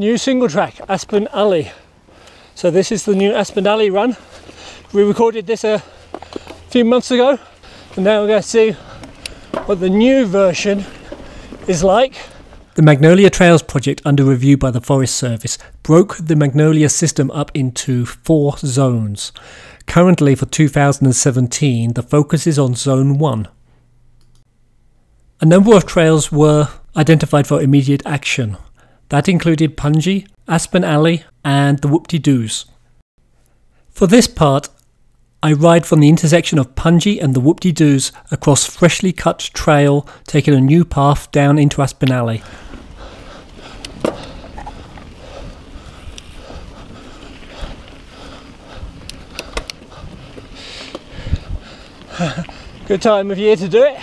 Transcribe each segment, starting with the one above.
new single track, Aspen Alley. So this is the new Aspen Alley run. We recorded this a few months ago, and now we're going to see what the new version is like. The Magnolia Trails project, under review by the Forest Service, broke the Magnolia system up into 4 zones. Currently for 2017, the focus is on Zone 1. A number of trails were identified for immediate action. That included Punji, Aspen Alley and the Whoop-de-doos. For this part, I ride from the intersection of Punji and the Whoop-de-doos across freshly cut trail, taking a new path down into Aspen Alley. Good time of year to do it.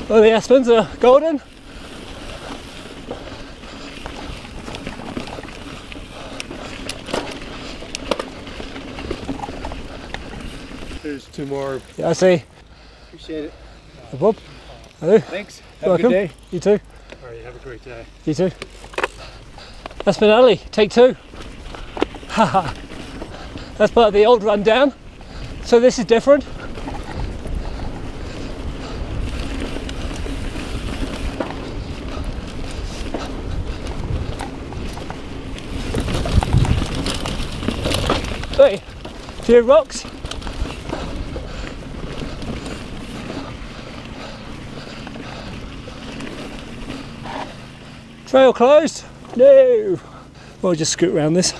Well, the aspens are golden. There's 2 more. Yeah, I see. Appreciate it. Bob. Hello. Thanks. Have a good day. You too. All right, have a great day. You too. Aspen Alley, take 2. Haha. That's part of the old rundown. So this is different. Hey, few rocks. Trail closed? No. We'll just scoot around this.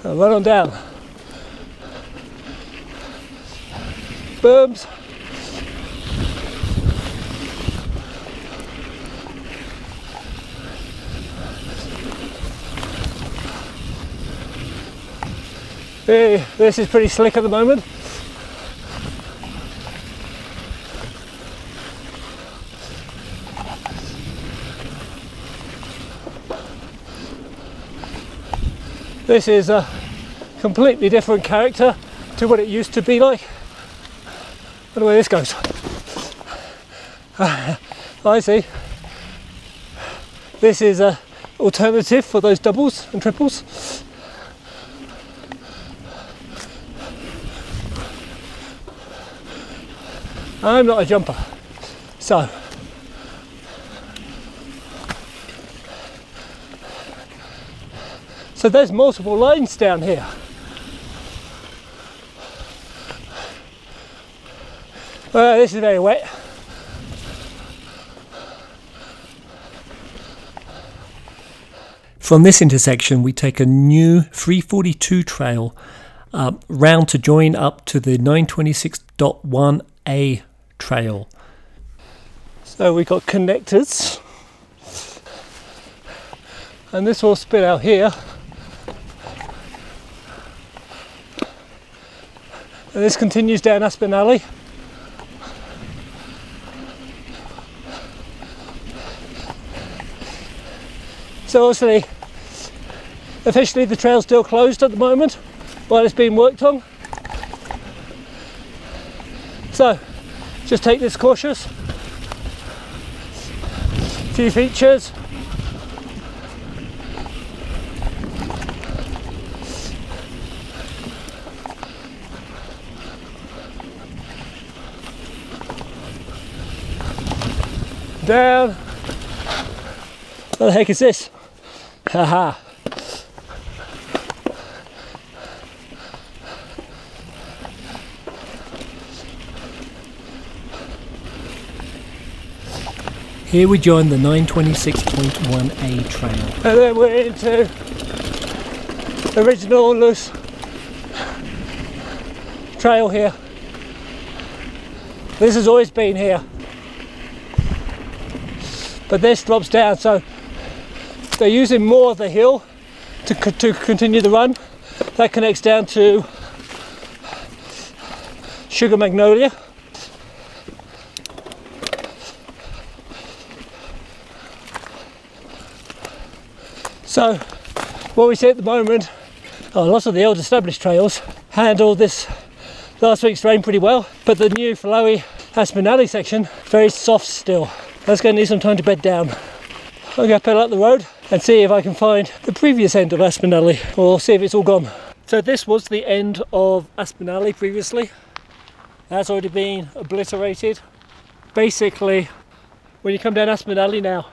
And run on down. Berms. Hey, this is pretty slick at the moment. This is a completely different character to what it used to be like. I don't know where this goes. I see. This is an alternative for those doubles and triples. I'm not a jumper, so there's multiple lines down here. This is very wet. From this intersection we take a new 342 trail round to join up to the 926.1A trail. So we got connectors, and this will spit out here. And this continues down Aspen Alley. So obviously, officially the trail's still closed at the moment while it's being worked on. So just take this cautious. Few features. Down. What the heck is this? Haha. Here we join the 926.1A trail. And then we're into the original loose trail here. This has always been here. But this drops down, so they're using more of the hill to continue the run. That connects down to Sugar Magnolia. So what we see at the moment, lots of the old established trails handled this last week's rain pretty well, but the new flowy Aspen Alley section, very soft still. That's going to need some time to bed down. I'm going to pedal up the road and see if I can find the previous end of Aspen Alley, or see if it's all gone. So this was the end of Aspen Alley previously. It has already been obliterated. Basically, when you come down Aspen Alley now,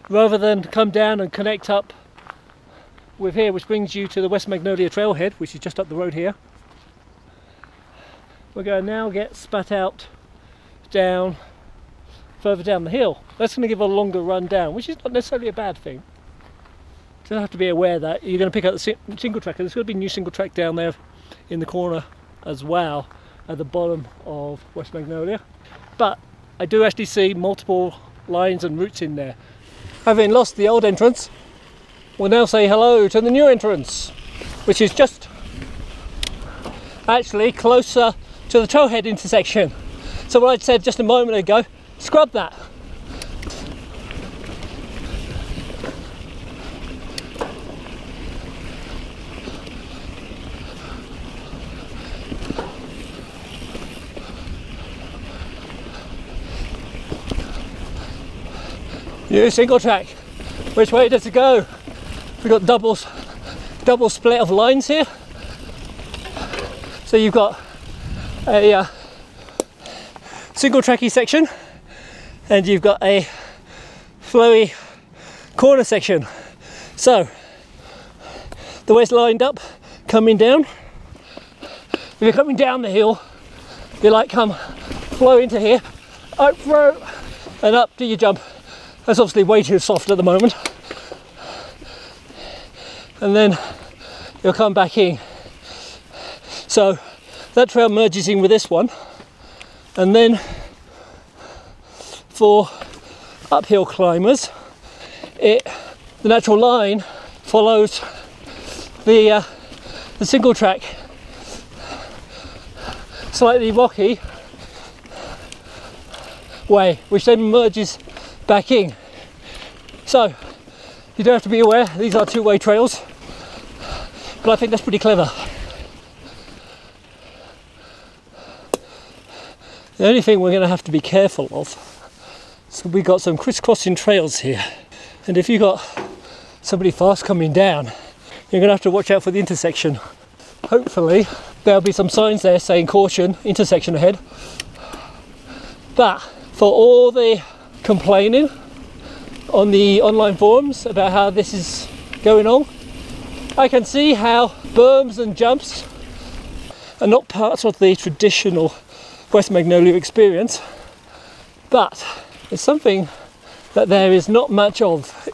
rather than come down and connect up with here, which brings you to the West Magnolia Trailhead, which is just up the road here, we're going to now get spat out down further down the hill. That's going to give a longer run down, which is not necessarily a bad thing. So you have to be aware that you're going to pick up the single track, and there's going to be a new single track down there in the corner as well at the bottom of West Magnolia. But I do actually see multiple lines and routes in there. Having lost the old entrance, we'll now say hello to the new entrance, which is just actually closer to the trailhead intersection. So what I'd said just a moment ago, scrub that. New single track. Which way does it go? We've got double split of lines here. So you've got a single tracky section, and you've got a flowy corner section. So the way it's lined up, coming down, if you're coming down the hill, you like come flow into here, up throw, and up do your jump. That's obviously way too soft at the moment. And then you'll come back in. So that trail merges in with this one, and then for uphill climbers, the natural line follows the single track, slightly rocky way, which then merges back in. So you do have to be aware these are two-way trails, but I think that's pretty clever. The only thing we're going to have to be careful of, so we've got some crisscrossing trails here, and if you've got somebody fast coming down, you're going to have to watch out for the intersection. Hopefully there'll be some signs there saying caution, intersection ahead. But for all the complaining on the online forums about how this is going on, I can see how berms and jumps are not parts of the traditional West Magnolia experience, but it's something that there is not much of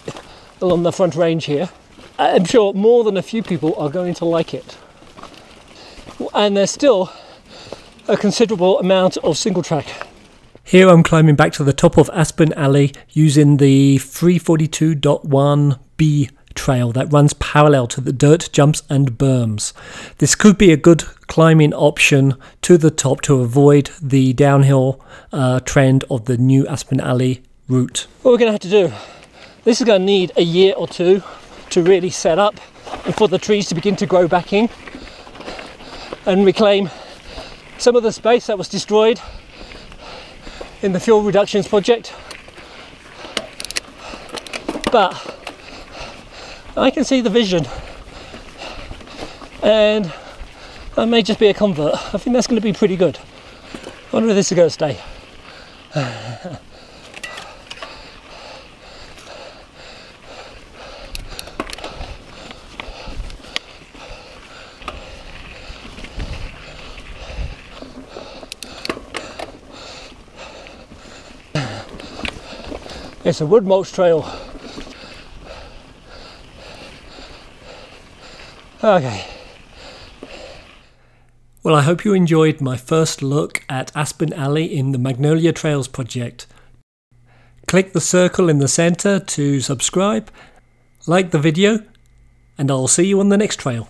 along the front range here. I'm sure more than a few people are going to like it, and there's still a considerable amount of single track. Here I'm climbing back to the top of Aspen Alley using the 342.1B trail that runs parallel to the dirt jumps and berms. This could be a good climbing option to the top to avoid the downhill trend of the new Aspen Alley route. What we're going to have to do, this is going to need a year or two to really set up and for the trees to begin to grow back in and reclaim some of the space that was destroyed in the fuel reductions project. But I can see the vision, and that may just be a convert. I think that's going to be pretty good. I wonder if this is going to stay. It's a wood mulch trail. Okay. Well, I hope you enjoyed my first look at Aspen Alley in the Magnolia Trails project. Click the circle in the centre to subscribe, like the video, and I'll see you on the next trail.